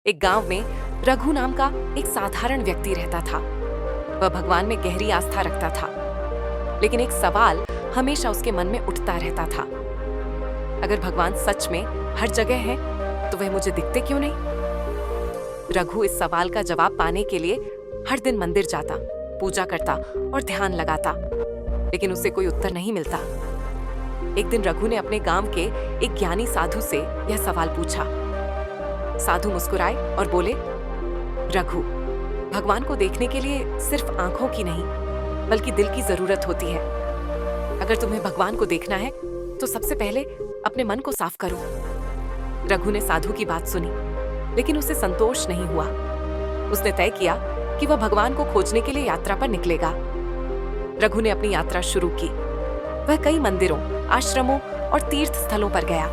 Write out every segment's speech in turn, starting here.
एक गांव में रघु नाम का एक साधारण व्यक्ति रहता था। वह भगवान में गहरी आस्था रखता था, लेकिन एक सवाल हमेशा उसके मन में उठता रहता था। अगर भगवान सच में हर जगह है, तो वह मुझे दिखते क्यों नहीं? रघु इस सवाल का जवाब पाने के लिए हर दिन मंदिर जाता, पूजा करता और ध्यान लगाता, लेकिन उसे कोई उत्तर नहीं मिलता। एक दिन रघु ने अपने गांव के एक ज्ञानी साधु से यह सवाल पूछा। साधु मुस्कुराए और बोले, रघु, भगवान को देखने के लिए सिर्फ आंखों की नहीं, बल्कि दिल की जरूरत होती है। अगर तुम्हें भगवान को देखना है, तो सबसे पहले अपने मन को साफ करो। रघु ने साधु की बात सुनी, लेकिन उसे संतोष नहीं हुआ। उसने तय किया कि वह भगवान को खोजने के लिए यात्रा पर निकलेगा। रघु ने अपनी यात्रा शुरू की। वह कई मंदिरों, आश्रमों और तीर्थ स्थलों पर गया।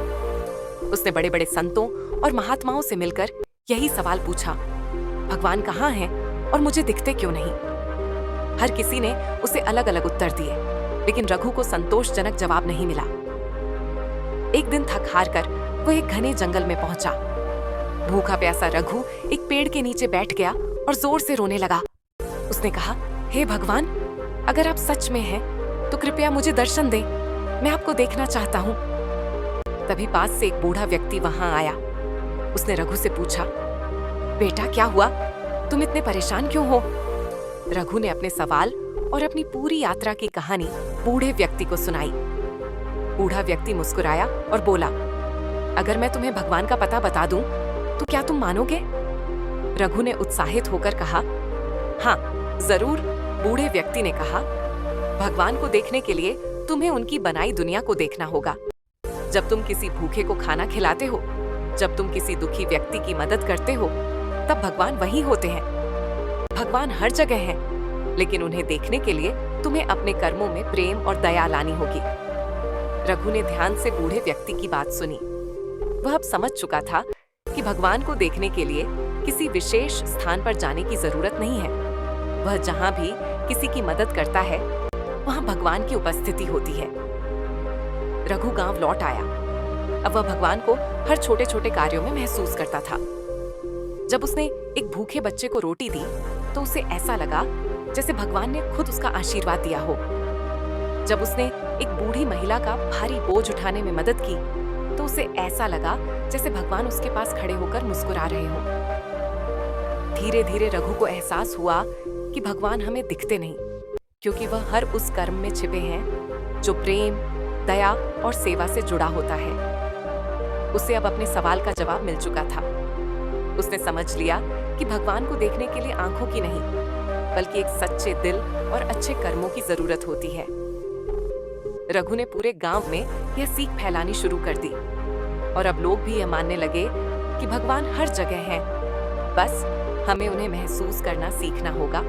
उसने बड़े बड़े संतों और महात्माओं से मिलकर यही सवाल पूछा, भगवान कहाँ हैं और मुझे दिखते क्यों नहीं? हर किसी ने उसे अलग अलग उत्तर दिए, लेकिन रघु को संतोषजनक जवाब नहीं मिला। एक दिन थक हार कर वह एक घने जंगल में पहुंचा। भूखा प्यासा रघु एक पेड़ के नीचे बैठ गया और जोर से रोने लगा। उसने कहा, हे भगवान, अगर आप सच में हैं, तो कृपया मुझे दर्शन दें। मैं आपको देखना चाहता हूँ। तभी पास से एक बूढ़ा व्यक्ति वहां आया। उसने रघु से पूछा, बेटा क्या हुआ? तुम इतने परेशान क्यों हो? रघु ने अपने सवाल और अपनी पूरी यात्रा की कहानी बूढ़े व्यक्ति को सुनाई। बूढ़ा व्यक्ति मुस्कुराया और बोला, अगर मैं तुम्हें भगवान का पता बता दूं, तो क्या तुम मानोगे? रघु ने उत्साहित होकर कहा, हाँ, जरूर। बूढ़े व्यक्ति ने कहा, भगवान को देखने के लिए तुम्हें उनकी बनाई दुनिया को देखना होगा। जब तुम किसी भूखे को खाना खिलाते हो, जब तुम किसी दुखी व्यक्ति की मदद करते हो, तब भगवान वहीं होते हैं। भगवान हर जगह हैं, लेकिन उन्हें देखने के लिए तुम्हें अपने कर्मों में प्रेम और दया लानी होगी। रघु ने ध्यान से बूढ़े व्यक्ति की बात सुनी। वह अब समझ चुका था कि भगवान को देखने के लिए किसी विशेष स्थान पर जाने की जरूरत नहीं है। वह जहां भी किसी की मदद करता है, वहां भगवान की उपस्थिति होती है। रघु गांव लौट आया। अब वह भगवान को हर छोटे छोटे कार्यों में महसूस करता था। जब उसने एक भूखे बच्चे को रोटी दी, तो उसे ऐसा लगा जैसे भगवान ने खुद उसका आशीर्वाद दिया हो। जब उसने एक बूढ़ी महिला का भारी बोझ उठाने में मदद की, तो उसे ऐसा लगा जैसे भगवान उसके पास खड़े होकर मुस्कुरा रहे हो। धीरे धीरे रघु को एहसास हुआ कि भगवान हमें दिखते नहीं, क्योंकि वह हर उस कर्म में छिपे हैं जो प्रेम, दया और सेवा से जुड़ा होता है। उसे अब अपने सवाल का जवाब मिल चुका था। उसने समझ लिया कि भगवान को देखने के लिए आंखों की नहीं, बल्कि एक सच्चे दिल और अच्छे कर्मों की जरूरत होती है। रघु ने पूरे गांव में यह सीख फैलानी शुरू कर दी, और अब लोग भी यह मानने लगे कि भगवान हर जगह हैं। बस हमें उन्हें महसूस करना सीखना होगा।